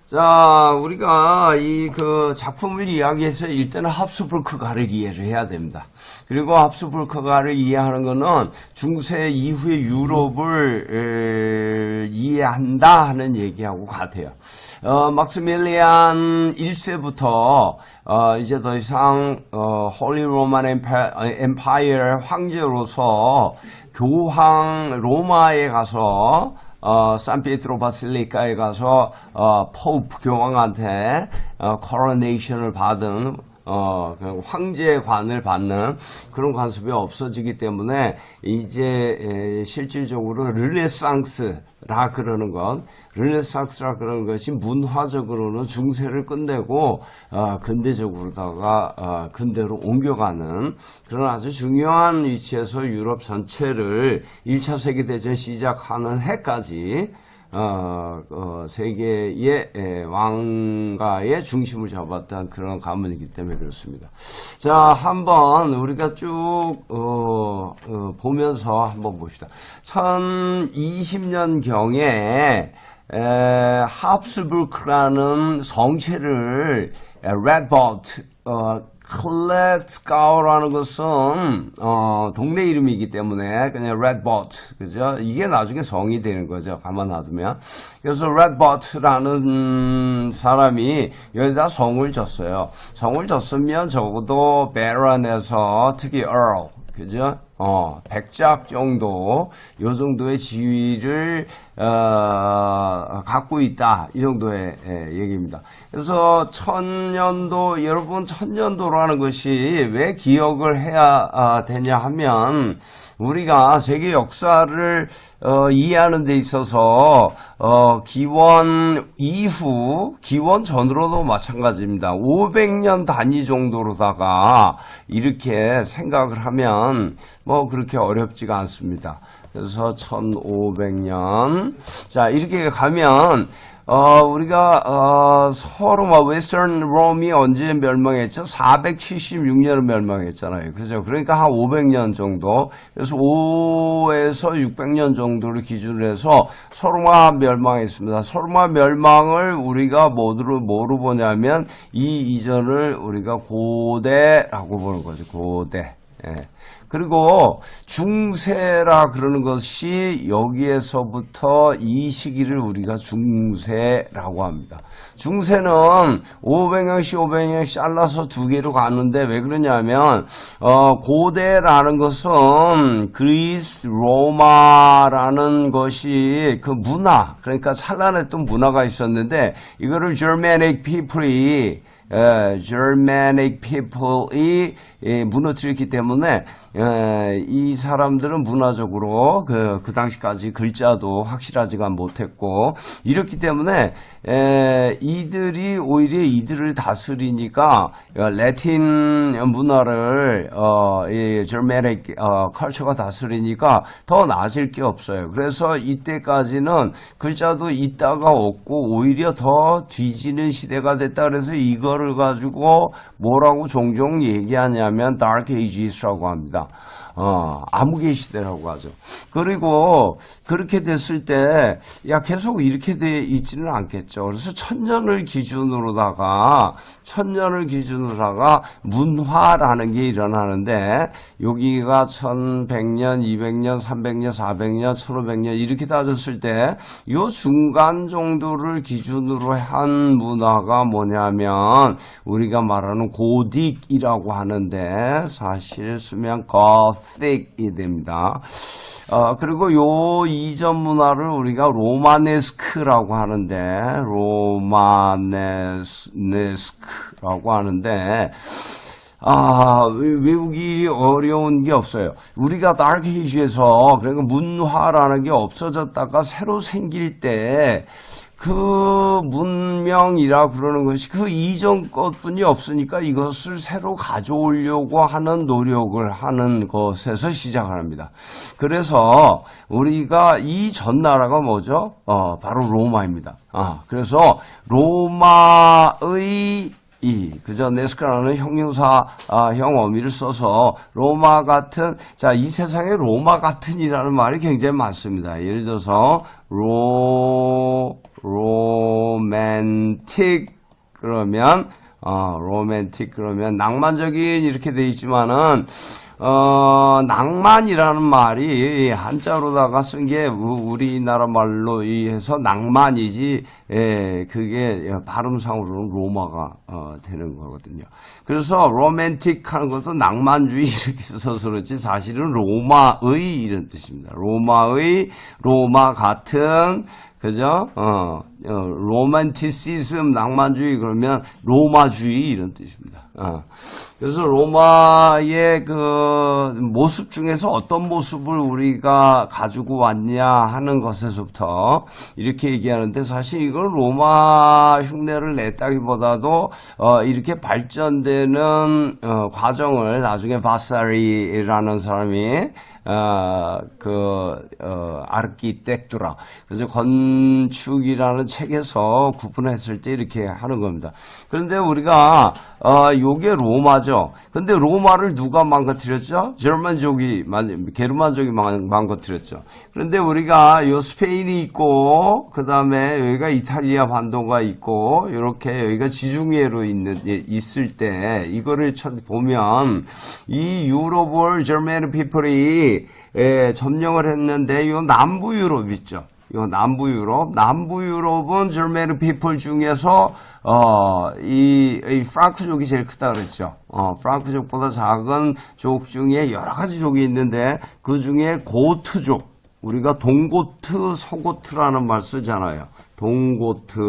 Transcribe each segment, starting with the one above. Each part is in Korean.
자, 우리가 그 작품을 이야기해서 일단은 합스부르크가를 이해를 해야 됩니다. 그리고 합스부르크가를 이해하는 것은 중세 이후의 유럽을 이해한다 하는 얘기하고 같아요. 막스밀리안 1세부터 이제 더 이상 홀리 로만 엠파이어 황제로서 교황 로마에 가서 산피에트로 바실리카에 가서 포프 교황한테 코로네이션을 받은 황제관을 받는 그런 관습이 없어지기 때문에 이제 실질적으로 르네상스라 그러는 것이 문화적으로는 중세를 끝내고 근대적으로다가 근대로 옮겨가는 그런 아주 중요한 위치에서 유럽 전체를 1차 세계대전 시작하는 해까지 세계의 왕가의 중심을 잡았던 그런 가문이기 때문에 그렇습니다. 자, 한번 우리가 쭉 보면서 한번 봅시다. 1020년경에 합스부르크라는 성체를 레드버트 클렛스가우라는 것은 동네 이름이기 때문에 그냥 레드버트, 그죠? 이게 나중에 성이 되는 거죠. 가만 놔두면. 그래서 레드버트라는 사람이 여기다 성을 줬어요. 성을 줬으면 적어도 베런에서 특히 earl, 그죠? 백작 정도, 요 정도의 지위를, 갖고 있다. 이 정도의 얘기입니다. 그래서 천년도, 여러분 천년도라는 것이 왜 기억을 해야 되냐 하면, 우리가 세계 역사를, 이해하는 데 있어서, 기원 이후, 기원 전으로도 마찬가지입니다. 500년 단위 정도로다가 이렇게 생각을 하면, 뭐 그렇게 어렵지가 않습니다. 그래서 1500년. 자, 이렇게 가면 우리가 서로마 웨스턴 롬이 언제 멸망했죠? 476년에 멸망했잖아요. 그죠? 그러니까 한 500년 정도. 그래서 5에서 600년 정도를 기준으로 해서 서로마 멸망했습니다. 서로마 멸망을 우리가 뭐로 보냐면 이 이전을 우리가 고대라고 보는 거죠. 고대. 예. 그리고 중세라 그러는 것이 여기에서부터 이 시기를 우리가 중세라고 합니다. 중세는 500년씩 500년씩 잘라서 두 개로 가는데 왜 그러냐면 고대라는 것은 그리스, 로마라는 것이 그 문화, 그러니까 찬란했던 문화가 있었는데 이거를 Germanic people이 Germanic people이 무너뜨렸기 때문에 이 사람들은 문화적으로 그 당시까지 글자도 확실하지가 못했고 이렇기 때문에 이들이 오히려 이들을 다스리니까 라틴 문화를 Germanic culture가 다스리니까 더 나아질 게 없어요. 그래서 이때까지는 글자도 있다가 없고 오히려 더 뒤지는 시대가 됐다. 그래서 이거를 가지고 뭐라고 종종 얘기하냐면 Dark Ages라고 합니다. 암흑의 시대라고 하죠. 그리고 그렇게 됐을 때 계속 이렇게 돼 있지는 않겠죠. 그래서 천년을 기준으로다가 문화라는 게 일어나는데 여기가 1100년, 200년, 300년, 400년, 1500년 이렇게 따졌을 때 요 중간 정도를 기준으로 한 문화가 뭐냐면 우리가 말하는 고딕이라고 하는데 사실 쓰면 Gothic이 됩니다. 그리고 요 이전 문화를 우리가 로마네스크라고 하는데, 로마네스크라고 하는데, 외우기 어려운 게 없어요. 우리가 다크 에이지에서 그러니까 문화라는 게 없어졌다가 새로 생길 때 그 문명이라 그러는 것이 그 이전 것뿐이 없으니까 이것을 새로 가져오려고 하는 노력을 하는 것에서 시작을 합니다. 그래서 우리가 이 전 나라가 뭐죠? 바로 로마입니다. 그래서 로마의 그저 네스카라는 형용사, 형 어미를 써서 로마 같은, 자, 이 세상에 로마 같은이라는 말이 굉장히 많습니다. 예를 들어서, 로맨틱, 그러면, 로맨틱, 그러면 낭만적인 이렇게 돼 있지만은, 낭만이라는 말이 한자로다가 쓴 게 우리나라 말로 해서 낭만이지, 그게 발음상으로는 로마가 되는 거거든요. 그래서 로맨틱 하는 것도 낭만주의 이렇게 써서 그렇지 사실은 로마의 이런 뜻입니다. 로마 같은, 그죠? 로맨티시즘, 낭만주의, 그러면 로마주의 이런 뜻입니다. 그래서 로마의 그 모습 중에서 어떤 모습을 우리가 가지고 왔냐 하는 것에서부터 이렇게 얘기하는데 사실 이걸 로마 흉내를 냈다기보다도 이렇게 발전되는 과정을 나중에 바사리라는 사람이 아르키텍투라. 그래서 건축이라는 책에서 구분했을 때 이렇게 하는 겁니다. 그런데 우리가, 요게 로마죠. 근데 로마를 누가 망가뜨렸죠? 게르만족이 망가뜨렸죠. 그런데 우리가 요 스페인이 있고, 그 다음에 여기가 이탈리아 반도가 있고, 요렇게 여기가 지중해로 있을 때, 이거를 보면, 이 유럽을 저메르 피플이 점령을 했는데 요 남부 유럽 있죠. 요 남부 유럽은 저메르 피플 중에서 이 프랑크족이 제일 크다 그랬죠. 프랑크족보다 작은 족 중에 여러 가지 족이 있는데 그 중에 고트족, 우리가 동고트, 서고트라는 말 쓰잖아요. 동고트,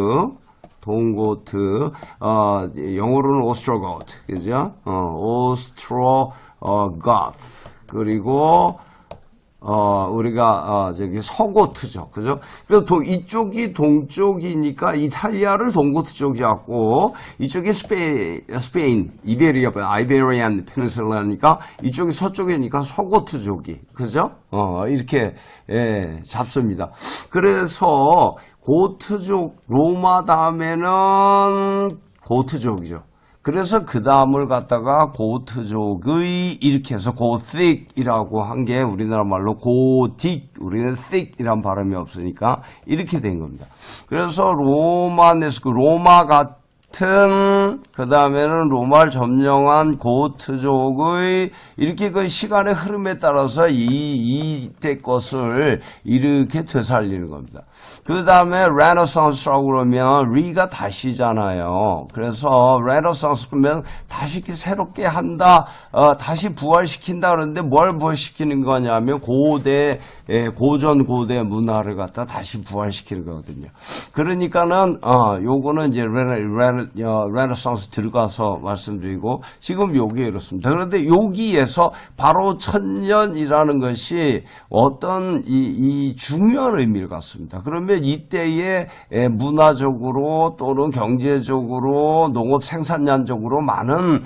영어로는 오스트로고트, 그죠? 오스트로고트. 그리고 우리가 저기 서고트죠, 그죠? 그래서 이쪽이 동쪽이니까 이탈리아를 동고트 쪽이 왔고 이쪽이 스페인, 아이베리안 페닌슐라니까 이쪽이 서쪽이니까 서고트 쪽이, 그죠? 이렇게 잡습니다. 그래서 고트족, 로마 다음에는 고트족이죠. 그래서 그 다음을 갖다가 고트족의 이렇게 해서 고틱이라고 한 게 우리나라 말로 고딕, 우리는 thick이란 발음이 없으니까 이렇게 된 겁니다. 그래서 로마 같은, 그 다음에는 로마를 점령한 고트족의 이렇게 그 시간의 흐름에 따라서 이때 것을 이렇게 되살리는 겁니다. 그 다음에 레네상스라고 그러면 리가 다시잖아요. 그래서 레네상스 그러면 다시 새롭게 한다, 다시 부활시킨다 그러는데 뭘 부활시키는 거냐면 고전 고대 문화를 갖다 다시 부활시키는 거거든요. 그러니까는 요거는 이제 레네상스 들어가서 말씀드리고 지금 여기에 이렇습니다. 그런데 여기에서 바로 천년이라는 것이 어떤 이 중요한 의미를 갖습니다. 그러면 이때에 문화적으로 또는 경제적으로 농업 생산량적으로 많은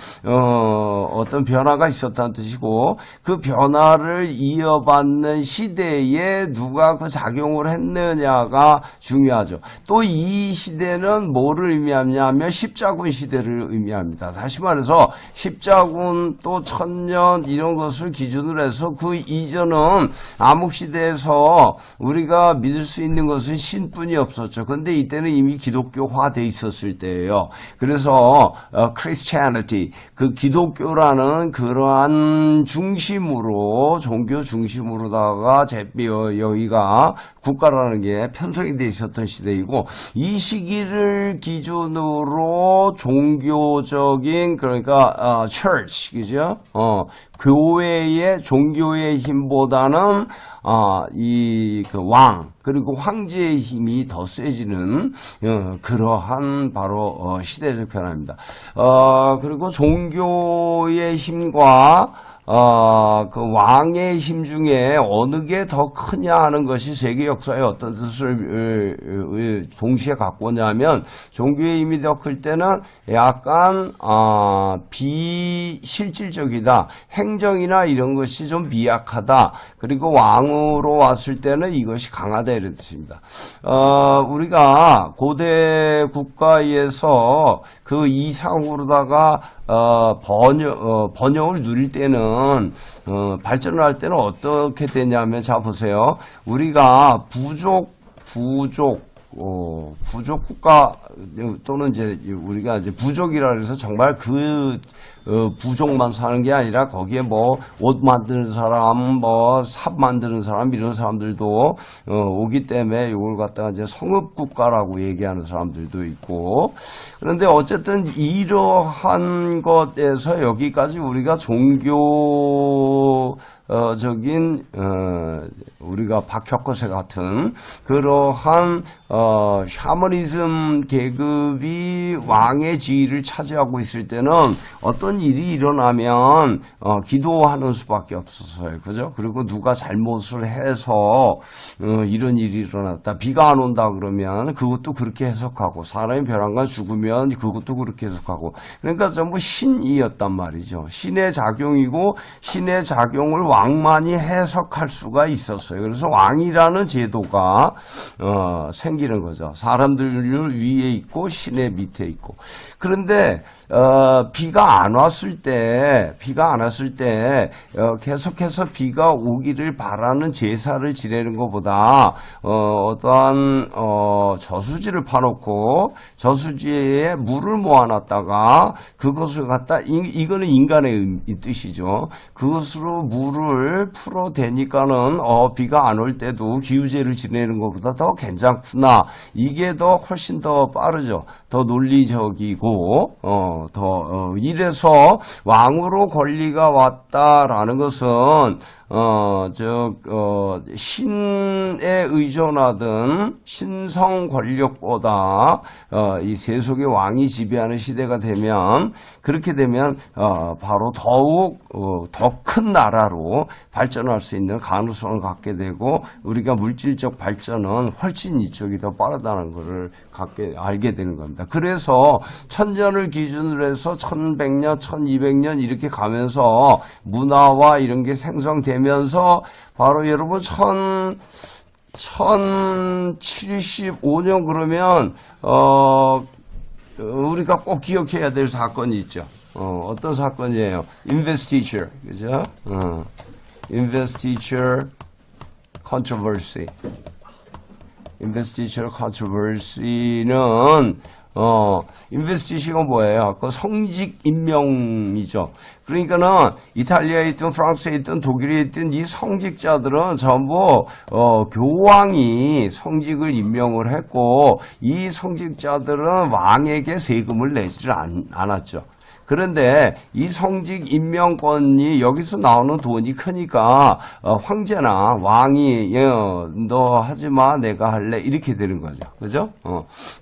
어떤 변화가 있었다는 뜻이고 그 변화를 이어받는 시대에 누가 그 작용을 했느냐가 중요하죠. 또 이 시대는 뭐를 의미하냐면 십자군 시대를 의미합니다. 다시 말해서 십자군 또 천년 이런 것을 기준으로 해서 그 이전은 암흑시대에서 우리가 믿을 수 있는 것은 신뿐이 없었죠. 근데 이때는 이미 기독교화돼 있었을 때예요. 그래서 Christianity, 그 기독교라는 그러한 중심으로 종교 중심으로다가 여기가 국가라는 게 편성이 돼 있었던 시대이고 이 시기를 기준으로 종교적인 그러니까 church, 그죠? 교회의 종교의 힘보다는 이 그 왕 그리고 황제의 힘이 더 세지는 그러한 바로 시대적 변화입니다. 그리고 종교의 힘과 그 왕의 힘 중에 어느 게 더 크냐 하는 것이 세계 역사에 어떤 뜻을 동시에 갖고 오냐면 종교의 힘이 더 클 때는 약간 비실질적이다. 행정이나 이런 것이 좀 미약하다. 그리고 왕으로 왔을 때는 이것이 강하다 이런 뜻입니다. 우리가 고대 국가에서 그 이상으로다가 번영을 누릴 때는 발전을 할 때는 어떻게 되냐면 자 보세요. 우리가 부족 국가 또는 이제 우리가 이제 부족이라 해서 정말 그 부족만 사는 게 아니라 거기에 뭐 옷 만드는 사람, 뭐 삽 만드는 사람 이런 사람들도 오기 때문에 이걸 갖다가 이제 성읍 국가라고 얘기하는 사람들도 있고 그런데 어쨌든 이러한 것에서 여기까지 우리가 종교 적인 우리가 박혁거세 같은 그러한 샤머니즘 계급이 왕의 지위를 차지하고 있을 때는 어떤 일이 일어나면 기도하는 수밖에 없었어요. 그죠? 그리고 누가 잘못을 해서 이런 일이 일어났다. 비가 안 온다 그러면 그것도 그렇게 해석하고 사람이 벼랑간 죽으면 그것도 그렇게 해석하고 그러니까 전부 신이었단 말이죠. 신의 작용이고 신의 작용을 왕만이 해석할 수가 있었어요. 그래서 왕이라는 제도가 생기는 거죠. 사람들 위에 있고 신의 밑에 있고. 그런데 비가 안 왔을 때 계속해서 비가 오기를 바라는 제사를 지내는 것보다 어떠한 저수지를 파놓고 저수지에 물을 모아놨다가 그것을 갖다 이거는 인간의 뜻이죠. 그것으로 물을 풀어대니까는 비가 안 올 때도 기우제를 지내는 것보다 더 괜찮구나. 이게 더 훨씬 더 빠르죠. 더 논리적이고 이래서 왕으로 권리가 왔다라는 것은 신에 의존하던 신성 권력보다 이 세속의 왕이 지배하는 시대가 되면 그렇게 되면 바로 더욱 더 큰 나라로 발전할 수 있는 가능성을 갖게 되고 우리가 물질적 발전은 훨씬 이쪽이 더 빠르다는 것을 알게 되는 겁니다. 그래서 천년을 기준으로 해서 1100년, 1200년 이렇게 가면서 문화와 이런 게 생성되면서 바로 여러분 1075년 그러면 우리가 꼭 기억해야 될 사건이 있죠. 어떤 사건이에요? Investiture, 그죠? Investiture controversy. Investiture controversy는 investiture가 뭐예요? 그 성직 임명이죠. 그러니까는 이탈리아에 있든 프랑스에 있든 독일에 있든 이 성직자들은 전부 교황이 성직을 임명을 했고 이 성직자들은 왕에게 세금을 내지를 않았죠. 그런데 이 성직 임명권이 여기서 나오는 돈이 크니까 황제나 왕이 너 하지마 내가 할래 이렇게 되는 거죠. 그죠?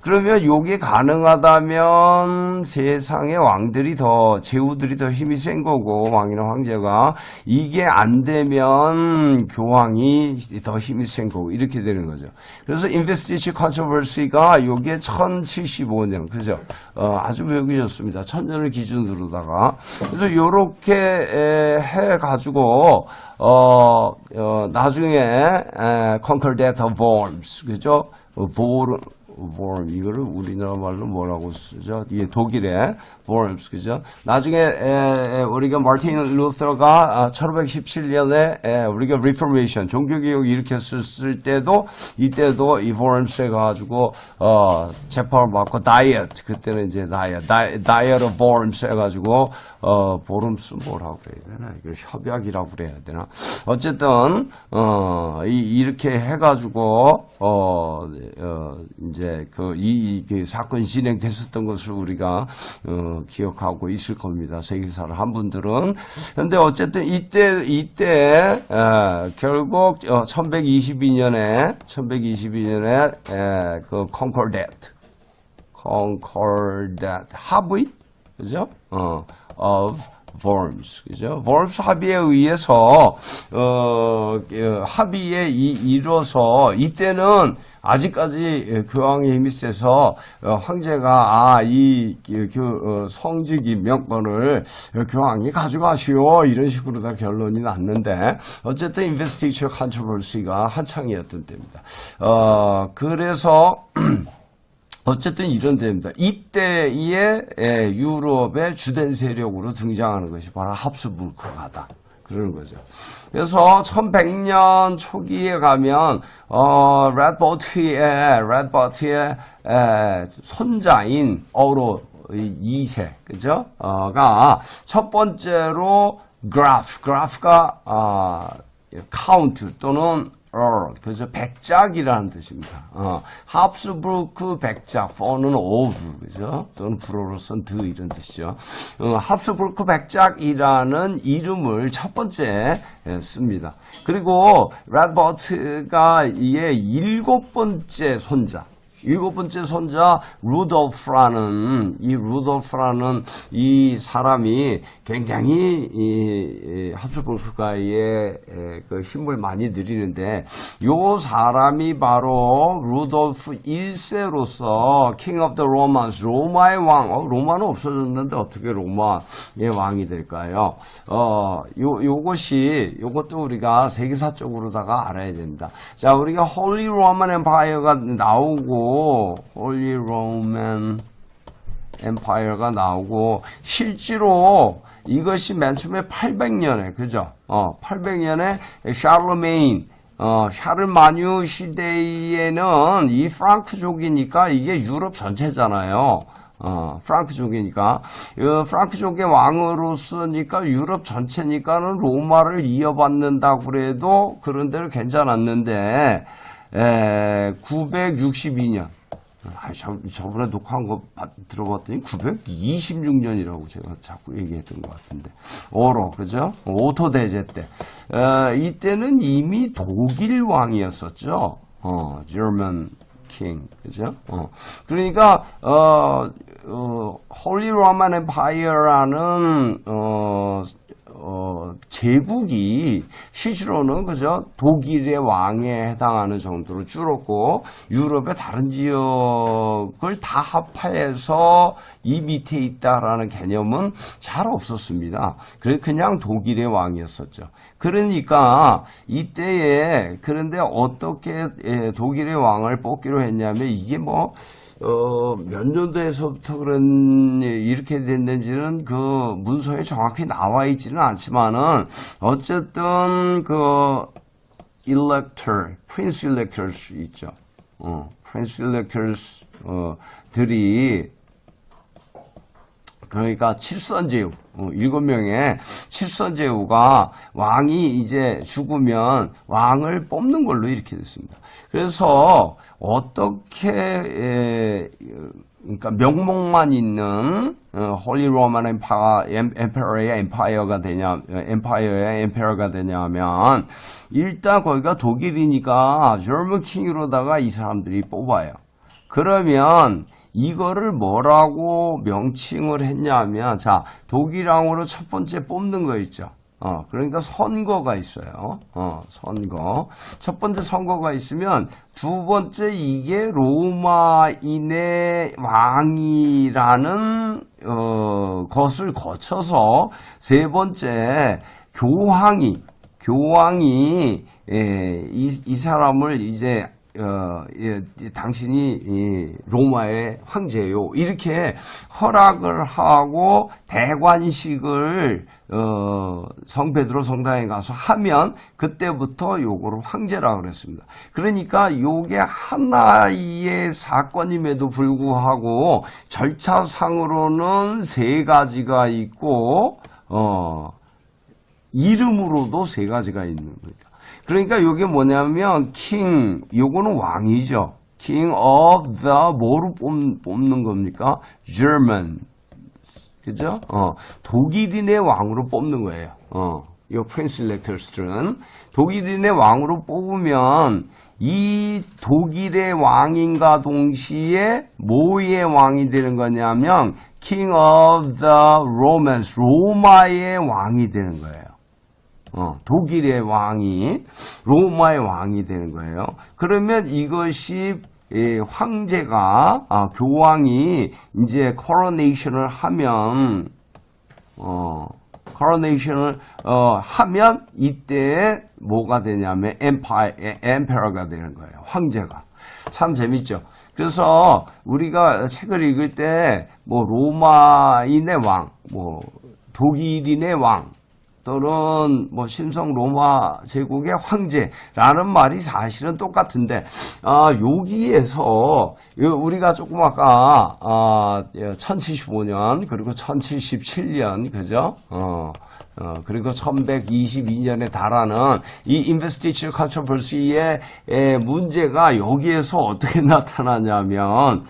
그러면 요게 가능하다면 세상의 왕들이 제후들이 더 힘이 센 거고 왕이나 황제가 이게 안 되면 교황이 더 힘이 센 거고 이렇게 되는 거죠. 그래서 investiture controversy가 요게 1075년 그죠? 아주 외우기 좋습니다. 천년을 기준으로다가 그래서 요렇게 해가지고 나중에 Concordat of Worms 그죠? Worm 이거를 우리나라 말로 뭐라고 쓰죠? 이게 독일의 Worms 그죠? 나중에 우리가 마틴 루터가 1517년에 우리가 Reformation 종교개혁 일으켰을 때도 이때도 이 Worms 해가지고 재판을 받고 Diet 그때는 이제 Diet of Worms 해가지고 보름스 뭐라고 그래야 되나? 이걸 협약이라고 그래야 되나? 어쨌든 이렇게 해가지고 이제 이 사건이 진행됐었던 것을 우리가 기억하고 있을 겁니다. 세계사를 한 분들은. 그런데 어쨌든 이때 결국 1122년에 그 Concordat 합의 그죠? of Worms, 그죠? Worms 합의에 의해서, 합의에 이뤄서, 이때는 아직까지 교황의 힘이 세서, 황제가, 성직 임명권을 교황이 가져가시오. 이런 식으로 다 결론이 났는데, 어쨌든 investiture controversy가 한창이었던 때입니다. 그래서, 어쨌든 이런 데입니다. 이때의 유럽의 주된 세력으로 등장하는 것이 바로 합스부르크가다. 그러는 거죠. 그래서 1100년 초기에 가면 레드버트의 손자인 어로 2세, 그죠? 가 첫 번째로 그래프가 카운트 또는 그래서 백작이라는 뜻입니다. 합스부르크 백작, 포는 오브, 그죠? 또는 불어로선 드 이런 뜻이죠. 합스부르크 백작이라는 이름을 첫 번째 씁니다. 그리고 레드버트가 이의 일곱 번째 손자 루돌프라는 이 사람이 굉장히 이 합스부르크가의 그 힘을 많이 늘리는데 요 사람이 바로 루돌프 1세로서 King of the Romans, 로마의 왕. 로마는 없어졌는데 어떻게 로마의 왕이 될까요? 요것도 우리가 세계사적으로다가 알아야 됩니다. 자, 우리가 Holy Roman Empire가 나오고 Holy Roman Empire가 나오고 실제로 이것이 맨 처음에 800년에 그죠? 800년에 샤르마뉴 시대에는 이 프랑크족이니까 이게 유럽 전체잖아요. 프랑크족이니까 프랑크족의 왕으로서니까 유럽 전체니까는 로마를 이어받는다고 그래도 그런 데는 괜찮았는데 962년. 저번에 녹화한 거 들어봤더니 926년이라고 제가 자꾸 얘기했던 것 같은데. 그죠? 오토 대제 때. 이때는 이미 독일 왕이었었죠. German King. 그죠? 그러니까, Holy Roman Empire라는, 제국이 실제로는 그죠 독일의 왕에 해당하는 정도로 줄었고 유럽의 다른 지역을 다 합해서 이 밑에 있다라는 개념은 잘 없었습니다. 그냥 독일의 왕이었었죠. 그러니까 이때에 그런데 어떻게 독일의 왕을 뽑기로 했냐면 이게 몇 년도에서부터 이렇게 됐는지는 그 문서에 정확히 나와 있지는 않지만은, 어쨌든 Prince Electors 있죠. Prince Electors, 들이, 그러니까 칠선제후, 7명의 칠선제후가 왕이 이제 죽으면 왕을 뽑는 걸로 이렇게 됐습니다. 그래서 어떻게 그러니까 명목만 있는 Holy Roman Empire의 Empire가 되냐면 일단 거기가 독일이니까 German King으로다가 이 사람들이 뽑아요. 그러면 이거를 뭐라고 명칭을 했냐면, 자, 독일왕으로 첫 번째 뽑는 거 있죠. 그러니까 선거가 있어요. 선거. 첫 번째 선거가 있으면, 두 번째 이게 로마인의 왕이라는, 것을 거쳐서, 세 번째 교황이, 이 사람을 이제, 당신이 로마의 황제요 이렇게 허락을 하고 대관식을 성베드로 성당에 가서 하면 그때부터 요거를 황제라고 그랬습니다. 그러니까 요게 하나의 사건임에도 불구하고 절차상으로는 세 가지가 있고 이름으로도 세 가지가 있는 겁니다. 그러니까 이게 뭐냐면 king, 요거는 왕이죠. king of the 뭐로 뽑는 겁니까? German. 그죠? 독일인의 왕으로 뽑는 거예요. 이 Prince Electors들은 독일인의 왕으로 뽑으면 이 독일의 왕인과 동시에 뭐의 왕이 되는 거냐면 King of the Romans, 로마의 왕이 되는 거예요. 독일의 왕이 로마의 왕이 되는 거예요. 그러면 이것이 황제가 교황이 이제 코로네이션을 하면 하면 이때 뭐가 되냐면 엠페러가 되는 거예요. 황제가. 참 재밌죠. 그래서 우리가 책을 읽을 때 뭐 로마인의 왕, 뭐 독일인의 왕 또는 뭐 신성 로마 제국의 황제라는 말이 사실은 똑같은데 여기에서 우리가 조금 아까 1075년 그리고 1077년 그죠? 그리고 1122년에 달하는 이 investiture controversy의 문제가 여기에서 어떻게 나타나냐면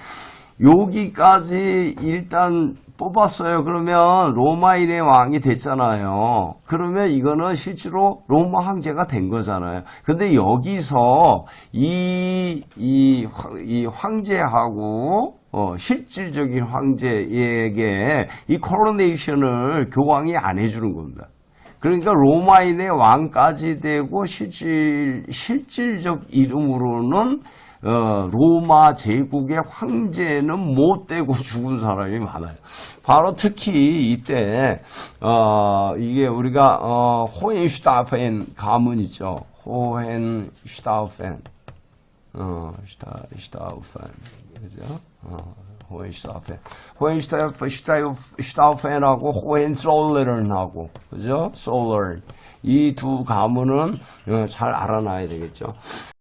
여기까지 일단 뽑았어요. 그러면 로마인의 왕이 됐잖아요. 그러면 이거는 실제로 로마 황제가 된 거잖아요. 근데 여기서 이 황제하고 실질적인 황제에게 이 코로네이션을 교황이 안 해주는 겁니다. 그러니까 로마인의 왕까지 되고 실질적 이름으로는 로마 제국의 황제는 못 되고 죽은 사람이 많아요. 바로 특히 이때 이게 우리가 호헨슈타우펜 가문 있죠. 호헨슈타우펜 그죠? 호헨슈타우펜하고 호헨솔레른하고 그죠? 솔러 이 두 가문은 잘 알아놔야 되겠죠.